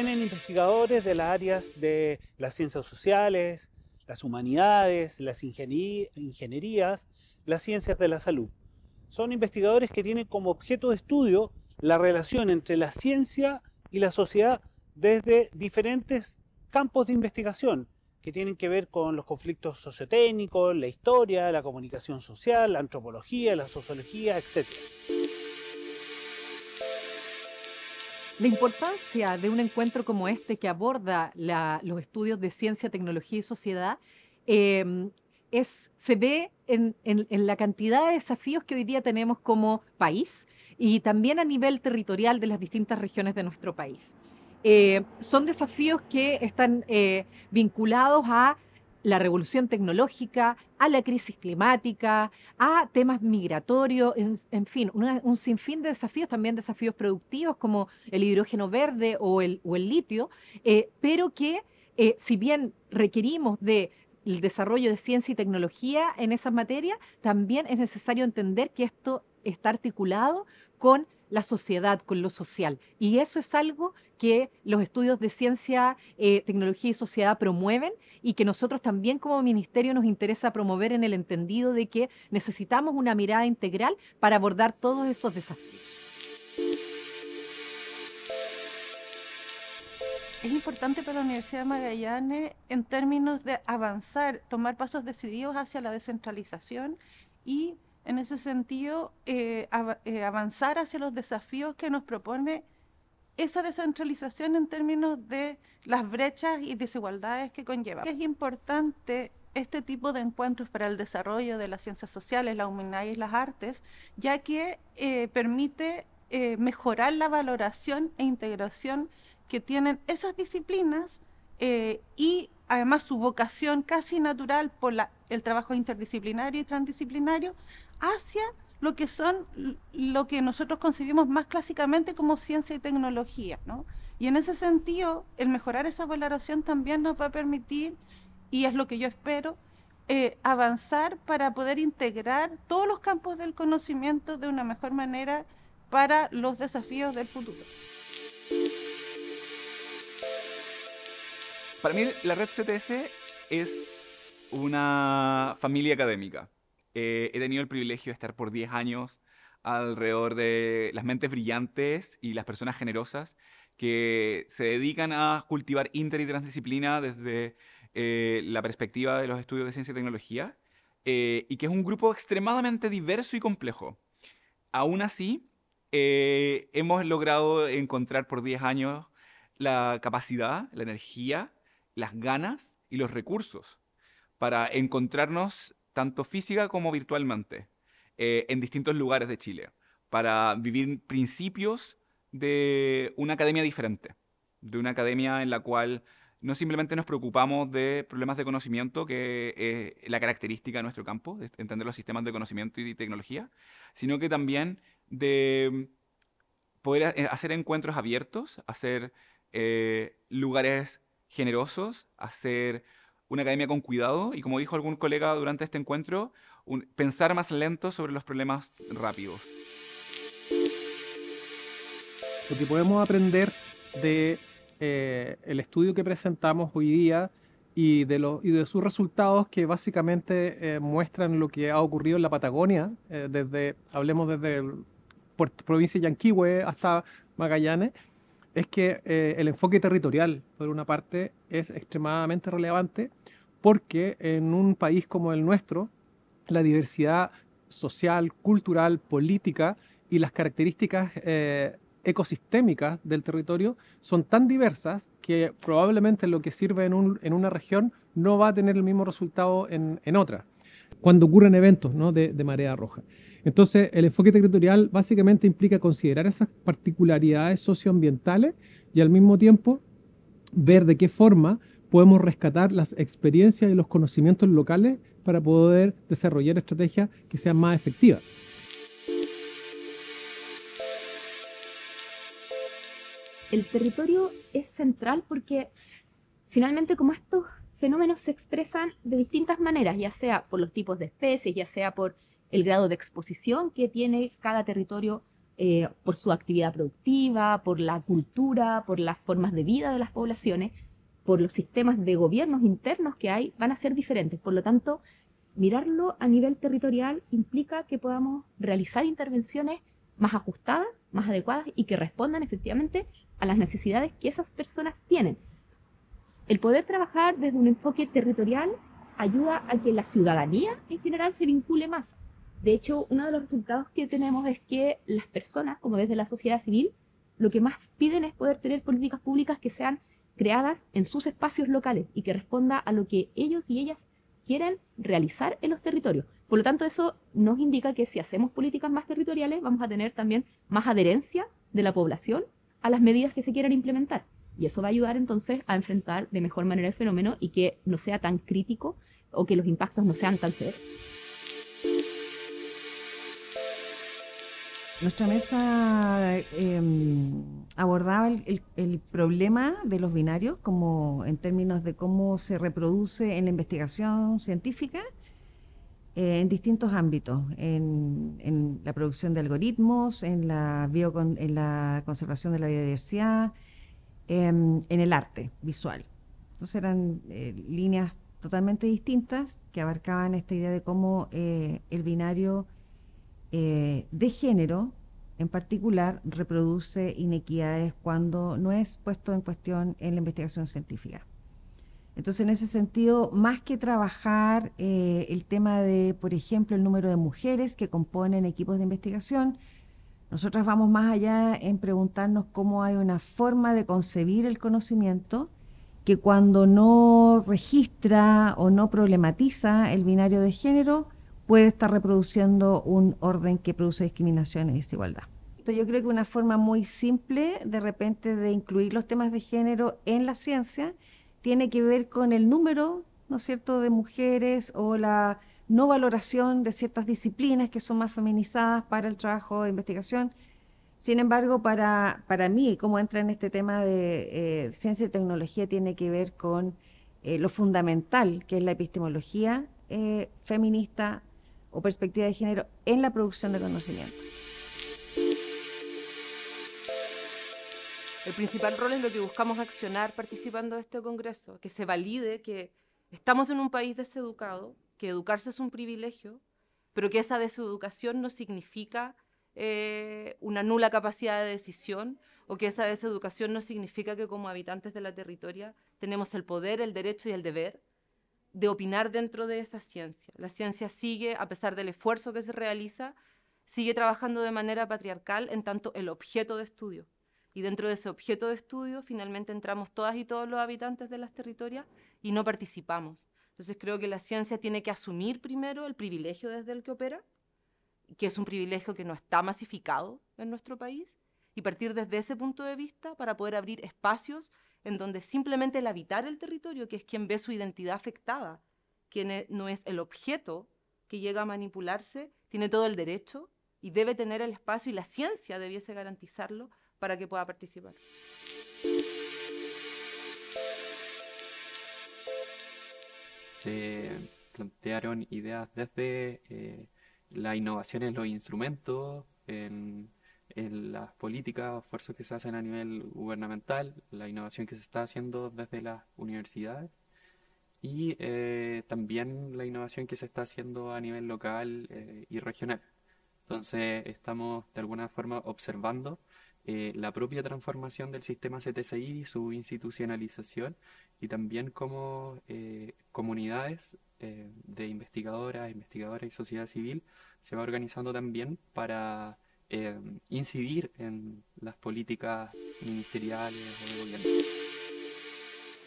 vienen investigadores de las áreas de las ciencias sociales, las humanidades, las ingenierías, las ciencias de la salud. Son investigadores que tienen como objeto de estudio la relación entre la ciencia y la sociedad desde diferentes campos de investigación que tienen que ver con los conflictos sociotécnicos, la historia, la comunicación social, la antropología, la sociología, etc. La importancia de un encuentro como este que aborda los estudios de ciencia, tecnología y sociedad se ve en la cantidad de desafíos que hoy día tenemos como país y también a nivel territorial de las distintas regiones de nuestro país. Son desafíos que están vinculados a la revolución tecnológica, a la crisis climática, a temas migratorios, en fin, un sinfín de desafíos, también desafíos productivos como el hidrógeno verde o el litio, pero que si bien requerimos del desarrollo de ciencia y tecnología en esas materias, también es necesario entender que esto está articulado con la sociedad, con lo social. Y eso es algo que los estudios de ciencia, tecnología y sociedad promueven y que nosotros también como ministerio nos interesa promover en el entendido de que necesitamos una mirada integral para abordar todos esos desafíos. Es importante para la Universidad de Magallanes en términos de avanzar, tomar pasos decididos hacia la descentralización y en ese sentido avanzar hacia los desafíos que nos propone esa descentralización en términos de las brechas y desigualdades que conlleva. Es importante este tipo de encuentros para el desarrollo de las ciencias sociales, las humanidades y las artes, ya que permite mejorar la valoración e integración que tienen esas disciplinas y además su vocación casi natural por el trabajo interdisciplinario y transdisciplinario hacia lo que nosotros concebimos más clásicamente como ciencia y tecnología, ¿no? Y en ese sentido, el mejorar esa valoración también nos va a permitir, y es lo que yo espero, avanzar para poder integrar todos los campos del conocimiento de una mejor manera para los desafíos del futuro. Para mí la red CTS es una familia académica. He tenido el privilegio de estar por 10 años alrededor de las mentes brillantes y las personas generosas que se dedican a cultivar inter y transdisciplina desde la perspectiva de los estudios de ciencia y tecnología, y que es un grupo extremadamente diverso y complejo. Aún así, hemos logrado encontrar por 10 años la capacidad, la energía, las ganas y los recursos para encontrarnos tanto física como virtualmente en distintos lugares de Chile, para vivir principios de una academia diferente, de una academia en la cual no simplemente nos preocupamos de problemas de conocimiento, que es la característica de nuestro campo, de entender los sistemas de conocimiento y de tecnología, sino que también de poder hacer encuentros abiertos, hacer lugares generosos, hacer una academia con cuidado y, como dijo algún colega durante este encuentro, pensar más lento sobre los problemas rápidos. Lo que podemos aprender de el estudio que presentamos hoy día y de sus resultados, que básicamente muestran lo que ha ocurrido en la Patagonia, hablemos desde provincia de Yanquihue hasta Magallanes, es que el enfoque territorial, por una parte, es extremadamente relevante porque en un país como el nuestro, la diversidad social, cultural, política y las características ecosistémicas del territorio son tan diversas que probablemente lo que sirve en una región no va a tener el mismo resultado en otra, cuando ocurren eventos, ¿no?, de marea roja. Entonces, el enfoque territorial básicamente implica considerar esas particularidades socioambientales y al mismo tiempo ver de qué forma podemos rescatar las experiencias y los conocimientos locales para poder desarrollar estrategias que sean más efectivas. El territorio es central porque finalmente como estos fenómenos se expresan de distintas maneras, ya sea por los tipos de especies, ya sea por el grado de exposición que tiene cada territorio por su actividad productiva, por la cultura, por las formas de vida de las poblaciones, por los sistemas de gobiernos internos que hay, van a ser diferentes. Por lo tanto, mirarlo a nivel territorial implica que podamos realizar intervenciones más ajustadas, más adecuadas y que respondan efectivamente a las necesidades que esas personas tienen. El poder trabajar desde un enfoque territorial ayuda a que la ciudadanía en general se vincule más. De hecho, uno de los resultados que tenemos es que las personas, como desde la sociedad civil, lo que más piden es poder tener políticas públicas que sean creadas en sus espacios locales y que responda a lo que ellos y ellas quieren realizar en los territorios. Por lo tanto, eso nos indica que si hacemos políticas más territoriales, vamos a tener también más adherencia de la población a las medidas que se quieran implementar. Y eso va a ayudar entonces a enfrentar de mejor manera el fenómeno y que no sea tan crítico o que los impactos no sean tan severos. Nuestra mesa abordaba el problema de los binarios como en términos de cómo se reproduce en la investigación científica en distintos ámbitos, en la producción de algoritmos, en la conservación de la biodiversidad, en el arte visual. Entonces eran líneas totalmente distintas que abarcaban esta idea de cómo el binario de género en particular reproduce inequidades cuando no es puesto en cuestión en la investigación científica. Entonces, en ese sentido, más que trabajar el tema de, por ejemplo, el número de mujeres que componen equipos de investigación, nosotros vamos más allá en preguntarnos cómo hay una forma de concebir el conocimiento que cuando no registra o no problematiza el binario de género, puede estar reproduciendo un orden que produce discriminación y desigualdad. Yo creo que una forma muy simple de repente de incluir los temas de género en la ciencia tiene que ver con el número, ¿no es cierto?, de mujeres o la no valoración de ciertas disciplinas que son más feminizadas para el trabajo de investigación. Sin embargo, para mí, cómo entra en este tema de ciencia y tecnología, tiene que ver con lo fundamental que es la epistemología feminista o perspectiva de género en la producción de conocimiento. El principal rol es lo que buscamos accionar participando de este congreso, que se valide que estamos en un país deseducado, que educarse es un privilegio, pero que esa deseducación no significa una nula capacidad de decisión, o que esa deseducación no significa que como habitantes de la territoria tenemos el poder, el derecho y el deber de opinar dentro de esa ciencia. La ciencia sigue, a pesar del esfuerzo que se realiza, sigue trabajando de manera patriarcal en tanto el objeto de estudio. Y dentro de ese objeto de estudio, finalmente entramos todas y todos los habitantes de las territorias y no participamos. Entonces creo que la ciencia tiene que asumir primero el privilegio desde el que opera, que es un privilegio que no está masificado en nuestro país, y partir desde ese punto de vista para poder abrir espacios en donde simplemente el habitar el territorio, que es quien ve su identidad afectada, quien no es el objeto que llega a manipularse, tiene todo el derecho y debe tener el espacio, y la ciencia debiese garantizarlo para que pueda participar. Se plantearon ideas desde la innovación en los instrumentos, en las políticas, esfuerzos que se hacen a nivel gubernamental, la innovación que se está haciendo desde las universidades y también la innovación que se está haciendo a nivel local y regional. Entonces estamos de alguna forma observando la propia transformación del sistema CTCI, su institucionalización y también cómo comunidades de investigadoras y sociedad civil se va organizando también para incidir en las políticas ministeriales o de gobierno.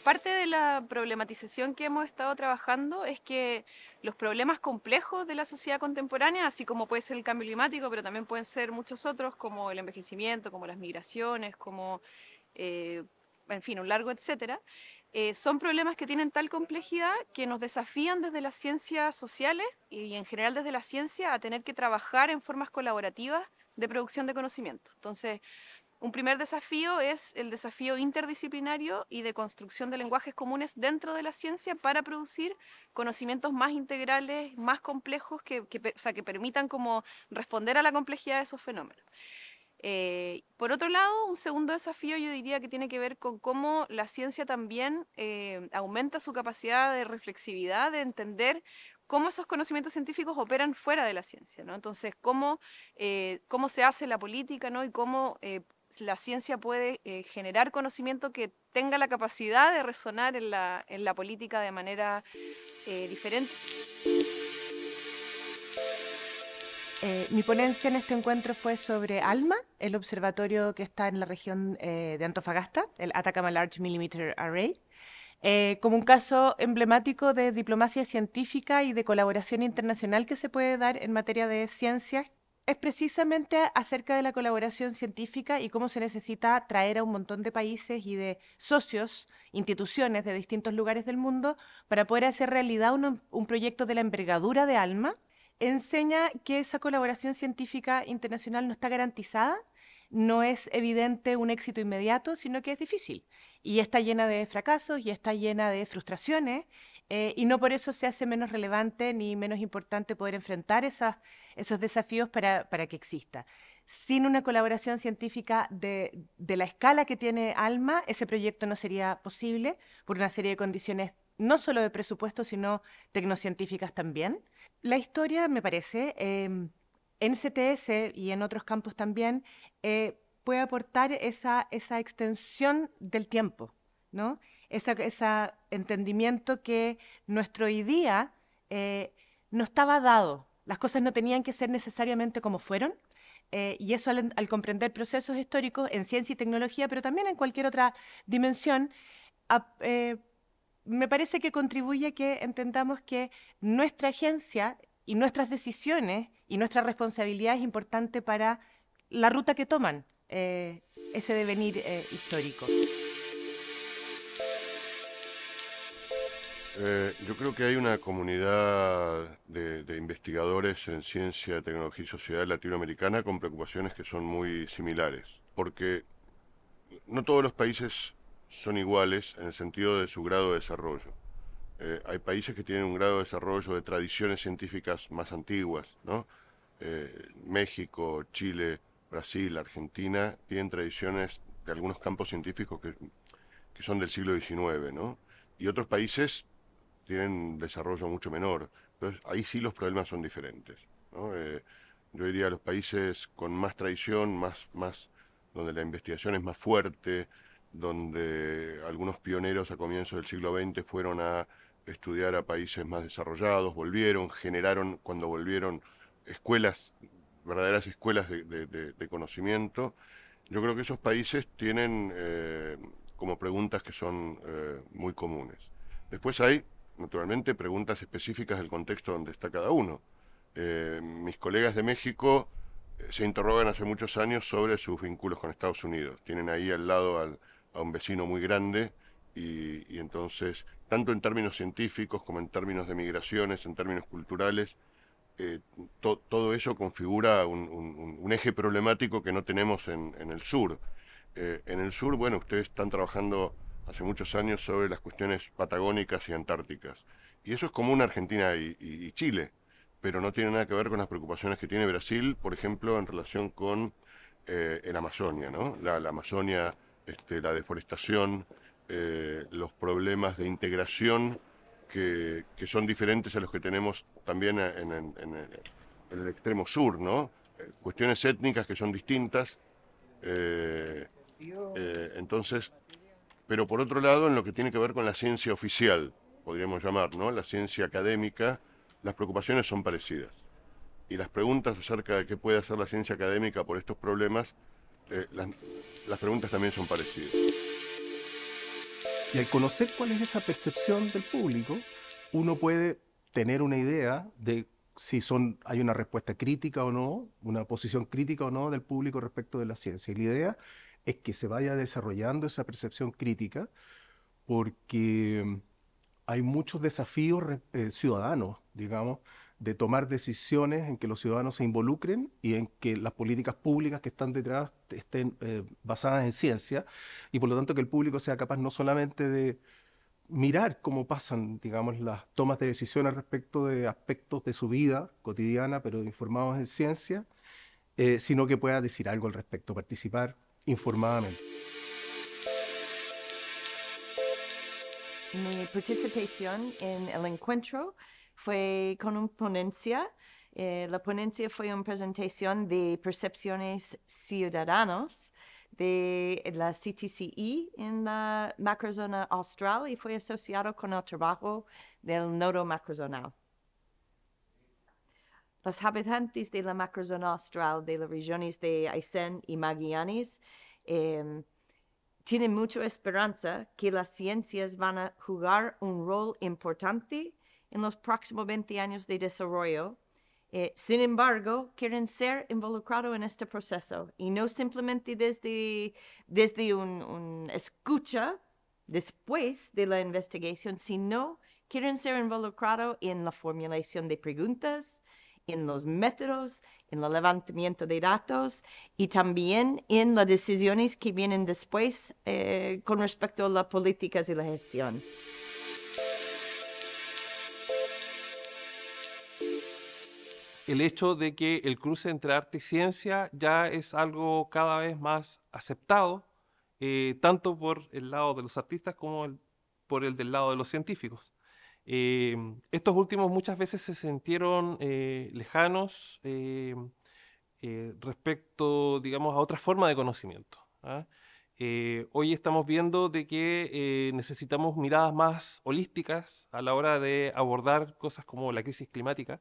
Parte de la problematización que hemos estado trabajando es que los problemas complejos de la sociedad contemporánea, así como puede ser el cambio climático, pero también pueden ser muchos otros, como el envejecimiento, como las migraciones, como, en fin, un largo etcétera, son problemas que tienen tal complejidad que nos desafían desde las ciencias sociales y en general desde la ciencia a tener que trabajar en formas colaborativas de producción de conocimiento. Entonces, un primer desafío es el desafío interdisciplinario y de construcción de lenguajes comunes dentro de la ciencia para producir conocimientos más integrales, más complejos, que permitan como responder a la complejidad de esos fenómenos. Por otro lado, un segundo desafío yo diría que tiene que ver con cómo la ciencia también aumenta su capacidad de reflexividad, de entender cómo esos conocimientos científicos operan fuera de la ciencia, ¿no? Entonces, cómo se hace la política, ¿no? Y cómo la ciencia puede generar conocimiento que tenga la capacidad de resonar en la política de manera diferente. Mi ponencia en este encuentro fue sobre ALMA, el observatorio que está en la región de Antofagasta, el Atacama Large Millimeter Array, como un caso emblemático de diplomacia científica y de colaboración internacional que se puede dar en materia de ciencias. Es precisamente acerca de la colaboración científica y cómo se necesita traer a un montón de países y de socios, instituciones de distintos lugares del mundo para poder hacer realidad un proyecto de la envergadura de ALMA. Enseña que esa colaboración científica internacional no está garantizada, no es evidente un éxito inmediato, sino que es difícil. Y está llena de fracasos y está llena de frustraciones, y no por eso se hace menos relevante ni menos importante poder enfrentar esos desafíos para que exista. Sin una colaboración científica de la escala que tiene ALMA, ese proyecto no sería posible por una serie de condiciones no solo de presupuesto, sino tecnocientíficas también. La historia, me parece, en CTS y en otros campos también, puede aportar esa extensión del tiempo, ¿no? Ese entendimiento que nuestro hoy día no estaba dado. Las cosas no tenían que ser necesariamente como fueron, y eso al comprender procesos históricos en ciencia y tecnología, pero también en cualquier otra dimensión, me parece que contribuye a que entendamos que nuestra agencia y nuestras decisiones y nuestra responsabilidad es importante para la ruta que toman ese devenir histórico. Yo creo que hay una comunidad de investigadores en ciencia, tecnología y sociedad latinoamericana con preocupaciones que son muy similares, porque no todos los países son iguales en el sentido de su grado de desarrollo. Hay países que tienen un grado de desarrollo de tradiciones científicas más antiguas, ¿no? México, Chile, Brasil, Argentina tienen tradiciones de algunos campos científicos que son del siglo XIX, ¿no? Y otros países tienen un desarrollo mucho menor. Entonces, ahí sí los problemas son diferentes, ¿no? Yo diría los países con más tradición, donde la investigación es más fuerte, donde algunos pioneros a comienzos del siglo XX fueron a estudiar a países más desarrollados, generaron cuando volvieron escuelas, verdaderas escuelas de conocimiento. Yo creo que esos países tienen como preguntas que son muy comunes. Después hay, naturalmente, preguntas específicas del contexto donde está cada uno. Mis colegas de México se interrogan hace muchos años sobre sus vínculos con Estados Unidos. Tienen ahí al lado a un vecino muy grande y entonces, tanto en términos científicos como en términos de migraciones, en términos culturales, todo eso configura un eje problemático que no tenemos en el sur. En el sur, bueno, ustedes están trabajando hace muchos años sobre las cuestiones patagónicas y antárticas. Y eso es común a Argentina y Chile, pero no tiene nada que ver con las preocupaciones que tiene Brasil, por ejemplo, en relación con el Amazonia, ¿no? La Amazonia, la deforestación, los problemas de integración que son diferentes a los que tenemos también en el extremo sur, ¿no? Cuestiones étnicas que son distintas. Entonces, pero por otro lado, en lo que tiene que ver con la ciencia oficial, podríamos llamar, ¿no? La ciencia académica, las preocupaciones son parecidas. Y las preguntas acerca de qué puede hacer la ciencia académica por estos problemas, las preguntas también son parecidas. Y al conocer cuál es esa percepción del público, uno puede tener una idea de si hay una respuesta crítica o no, una posición crítica o no del público respecto de la ciencia. Y la idea es que se vaya desarrollando esa percepción crítica porque hay muchos desafíos ciudadanos, digamos, de tomar decisiones en que los ciudadanos se involucren y en que las políticas públicas que están detrás estén basadas en ciencia y por lo tanto que el público sea capaz no solamente de mirar cómo pasan, digamos, las tomas de decisiones respecto de aspectos de su vida cotidiana, pero informados en ciencia, sino que pueda decir algo al respecto, participar informadamente. Mi participación en el encuentro fue con una ponencia. La ponencia fue una presentación de percepciones ciudadanas de la CTCE en la macrozona austral y fue asociado con el trabajo del nodo macrozonal. Los habitantes de la macrozona austral de las regiones de Aysén y Magallanes tienen mucha esperanza que las ciencias van a jugar un rol importante en los próximos 20 años de desarrollo. Sin embargo, quieren ser involucrados en este proceso y no simplemente desde un escucha después de la investigación, sino quieren ser involucrados en la formulación de preguntas, en los métodos, en el levantamiento de datos y también en las decisiones que vienen después con respecto a las políticas y la gestión. El hecho de que el cruce entre arte y ciencia ya es algo cada vez más aceptado, tanto por el lado de los artistas como por el del lado de los científicos. Estos últimos muchas veces se sintieron lejanos respecto, digamos, a otra forma de conocimiento, ¿ah? Hoy estamos viendo de que necesitamos miradas más holísticas a la hora de abordar cosas como la crisis climática.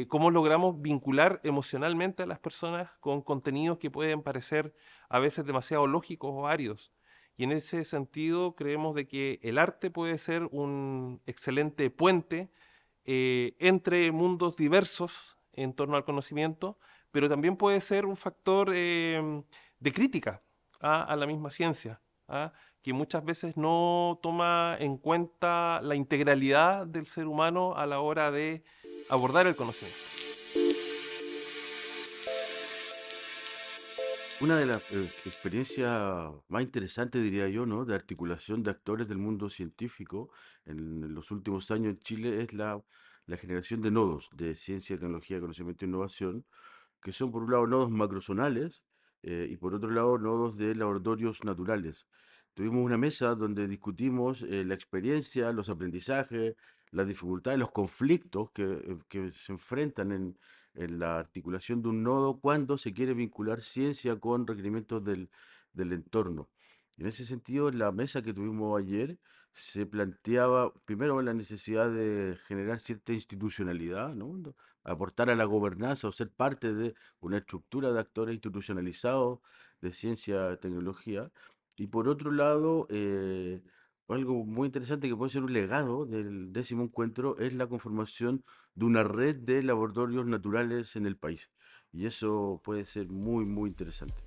Cómo logramos vincular emocionalmente a las personas con contenidos que pueden parecer a veces demasiado lógicos o áridos. Y en ese sentido creemos de que el arte puede ser un excelente puente entre mundos diversos en torno al conocimiento, pero también puede ser un factor de crítica a la misma ciencia, que muchas veces no toma en cuenta la integralidad del ser humano a la hora de abordar el conocimiento. Una de las experiencias más interesantes, diría yo, ¿no?, de articulación de actores del mundo científico en los últimos años en Chile es la generación de nodos de ciencia, tecnología, conocimiento e innovación, que son por un lado nodos macrozonales y por otro lado nodos de laboratorios naturales. Tuvimos una mesa donde discutimos la experiencia, los aprendizajes, las dificultades, los conflictos que se enfrentan en la articulación de un nodo cuando se quiere vincular ciencia con requerimientos del entorno. En ese sentido, en la mesa que tuvimos ayer, se planteaba primero la necesidad de generar cierta institucionalidad, ¿no?, aportar a la gobernanza o ser parte de una estructura de actores institucionalizados de ciencia, tecnología. Y por otro lado, algo muy interesante que puede ser un legado del 10º encuentro es la conformación de una red de laboratorios naturales en el país. Y eso puede ser muy, muy interesante.